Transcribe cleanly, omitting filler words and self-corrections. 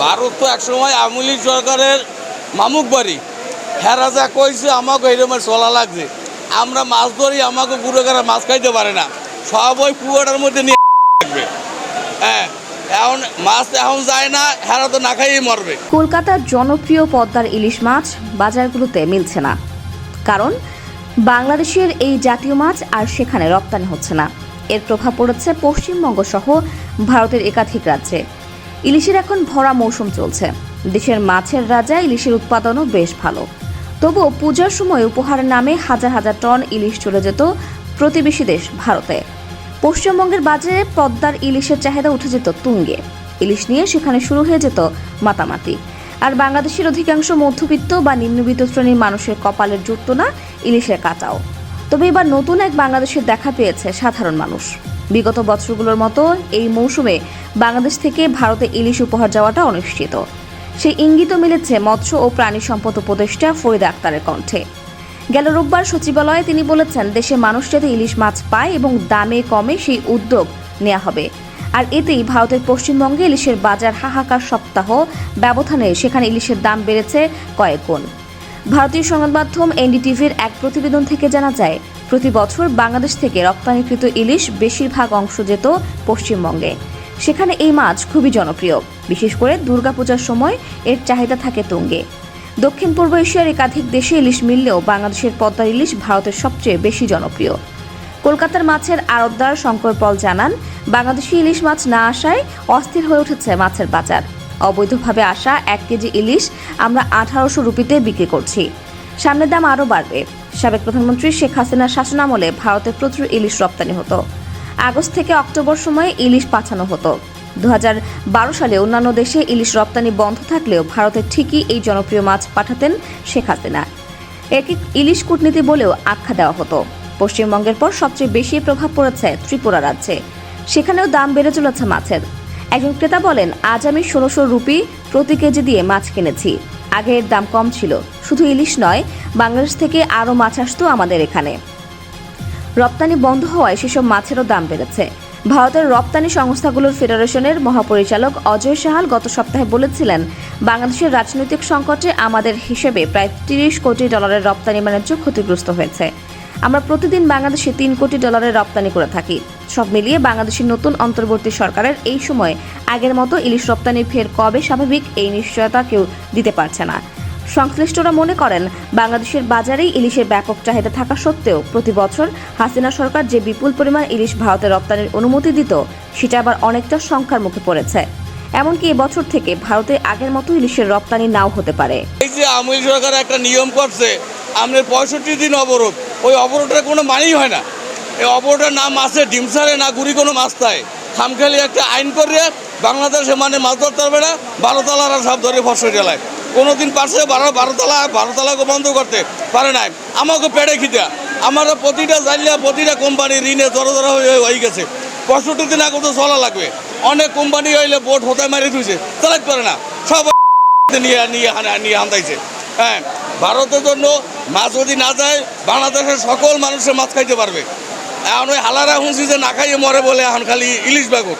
ভারত তো একসময় আওয়ামী লীগ সরকারের মামুক বাড়ি হেরা যা কইছে আমাকে এইরকমের চলা লাগছে। আমরা মাছ ধরি, আমাকে গুড়েগারা মাছ খাইতে পারে না, সব ওই কুয়াটার মধ্যে নিয়ে থাকবে। হ্যাঁ, এখন মাছ এখন যায় না, হেরা তো না খাইয়েই মরবে। কলকাতার জনপ্রিয় পদ্মার ইলিশ মাছ বাজারগুলোতে মিলছে না, কারণ বাংলাদেশের এই জাতীয় মাছ আর সেখানে রপ্তানি হচ্ছে না। এর প্রভাব পড়েছে পশ্চিমবঙ্গ সহ ভারতের একাধিক রাজ্যে। ইলিশের এখন ভরা মৌসুম চলছে। দেশের মাছের রাজা ইলিশের উৎপাদনও বেশ ভালো। তবুও পূজার সময় উপহারের নামে হাজার হাজার টন ইলিশ চলে যেত প্রতিবেশী দেশ ভারতে। পশ্চিমবঙ্গের বাজারে পদ্মার ইলিশের চাহিদা উঠে যেত তুঙ্গে। ইলিশ নিয়ে সেখানে শুরু হয়ে যেত মাতামাতি। আর বাংলাদেশের অধিকাংশ মধ্যবিত্ত বা নিম্নবিত্ত শ্রেণীর মানুষের কপালের জুটত না ইলিশের কাটাও। তবে এবার নতুন এক বাংলাদেশের দেখা পেয়েছে সাধারণ মানুষ। বিগত বছরগুলোর মতো এই মৌসুমে বাংলাদেশ থেকে ভারতে ইলিশ উপহার যাওয়াটা অনিশ্চিত। সেই ইঙ্গিতও মিলেছে মৎস্য ও প্রাণী সম্পদ উপদেষ্টা ফরিদা আক্তারের কণ্ঠে। গেল রোববার সচিবালয়ে তিনি বলেছেন, দেশে মানুষ যাতে ইলিশ মাছ পায় এবং দামে কমে সেই উদ্যোগ নেওয়া হবে। আর এতেই ভারতের পশ্চিমবঙ্গে ইলিশের বাজার হাহাকার সপ্তাহ ব্যবধানে সেখানে ইলিশের দাম বেড়েছে কয়েক গুণ। ভারতীয় সংবাদ মাধ্যম এনডিটিভির এক প্রতিবেদন থেকে জানা যায়, প্রতি বছর বাংলাদেশ থেকে রপ্তানিকৃত ইলিশ বেশিরভাগ অংশ যেত পশ্চিমবঙ্গে। সেখানে এই মাছ খুবই জনপ্রিয়, বিশেষ করে দুর্গাপূজার সময় এর চাহিদা থাকে তুঙ্গে। দক্ষিণ পূর্ব এশিয়ার একাধিক দেশে ইলিশ মিললেও বাংলাদেশের পদ্মার ইলিশ ভারতের সবচেয়ে বেশি জনপ্রিয়। কলকাতার মাছের আড়তদার শঙ্কর পল জানান, বাংলাদেশি ইলিশ মাছ না আসায় অস্থির হয়ে উঠেছে মাছের বাজার। অবৈধভাবে আসা 1 কেজি ইলিশ আমরা 1800 রুপিতে বিক্রি করছি। সামনের দাম আরও বাড়বে। সাবেক প্রধানমন্ত্রী শেখ হাসিনার শাসনামলে ভারতে প্রচুর ইলিশ রপ্তানি হতো। আগস্ট থেকে অক্টোবর সময়ে ইলিশ পাঠানো হতো। 2012 সালে অন্যান্য দেশে ইলিশ রপ্তানি বন্ধ থাকলেও ভারতে ঠিকই এই জনপ্রিয় মাছ পাঠাতেন শেখ হাসিনা। একে ইলিশ কূটনীতি বলেও আখ্যা দেওয়া হতো। পশ্চিমবঙ্গের পর সবচেয়ে বেশি প্রভাব পড়েছে ত্রিপুরা রাজ্যে। সেখানেও দাম বেড়ে চলেছে মাছের। একজন ক্রেতা বলেন, আজ আমি 1600 রুপি প্রতি কেজি দিয়ে মাছ কিনেছি। আগে এর দাম কম ছিল। শুধু ইলিশ নয়, বাংলাদেশ থেকে আরও মাছ আসতো আমাদের এখানে। রপ্তানি বন্ধ হওয়ায় সেসব মাছেরও দাম বেড়েছে। ভারতের রপ্তানি সংস্থাগুলোর ফেডারেশনের মহাপরিচালক অজয় সাহাল গত সপ্তাহে বলেছিলেন, বাংলাদেশের রাজনৈতিক সংকটে আমাদের হিসেবে প্রায় 30 কোটি ডলারের রপ্তানি বাণিজ্য ক্ষতিগ্রস্ত হয়েছে। আমরা প্রতিদিন বাংলাদেশে 3 কোটি ডলারের রপ্তানি করে থাকি। সব মিলিয়ে বাংলাদেশের নতুন অন্তর্বর্তী সরকারের এই সময় আগের মতো ইলিশ রপ্তানি ফের কবে স্বাভাবিক এই নিশ্চয়তা কেউ দিতে পারছে না। সংশ্লিষ্টরা মনে করেন, বাংলাদেশের বাজারেই ইলিশের ব্যাপক চাহিদা থাকা সত্ত্বেও প্রতি বছর হাসিনা সরকার যে বিপুল পরিমাণ ইলিশ ভারতে রপ্তানির অনুমতি দিত, সেটা আবার অনেকটা সংখ্যার মুখে পড়েছে। এমনকি এবছর থেকে ভারতে আগের মতো ইলিশের রপ্তানি নাও হতে পারে। এই যে আওয়ামী লীগ সরকার একটা নিয়ম করছে, আমাদের 65 দিন অবরোধ, ওই অবরোধের কোনো মানেই হয় না। এই অবরোধের না মাছে ডিম ছাড়ে, না গুড়ি কোনো মাছ পায়। খামখেয়ালি একটা আইন করে বাংলাদেশে মানে মাছ ধরতে পারবে না, 12 তালারা সব ধরে ফসল জ্বালায়। কোনোদিন পারছে 12 তালাকে বন্ধ করতে পারে নাই। আমাকে পেড়ে খিদা, আমরা প্রতিটা জানলা প্রতিটা কোম্পানি ঋণে জড়ো হয়ে গেছে। 65 দিন আগে তো চলা লাগবে। অনেক কোম্পানি হইলে বোট হোতায় মারি দিয়েছে, চালাতে পারে না, সব নিয়ে হান্দাইছে। হ্যাঁ, ভারতের জন্য মাছ যদি না যায়, বাংলাদেশের সকল মানুষের মাছ খাইতে পারবে। এখন ওই হালারা শুনছি যে না খাইয়ে মরে বলে এখন খালি ইলিশ ব্যাগক।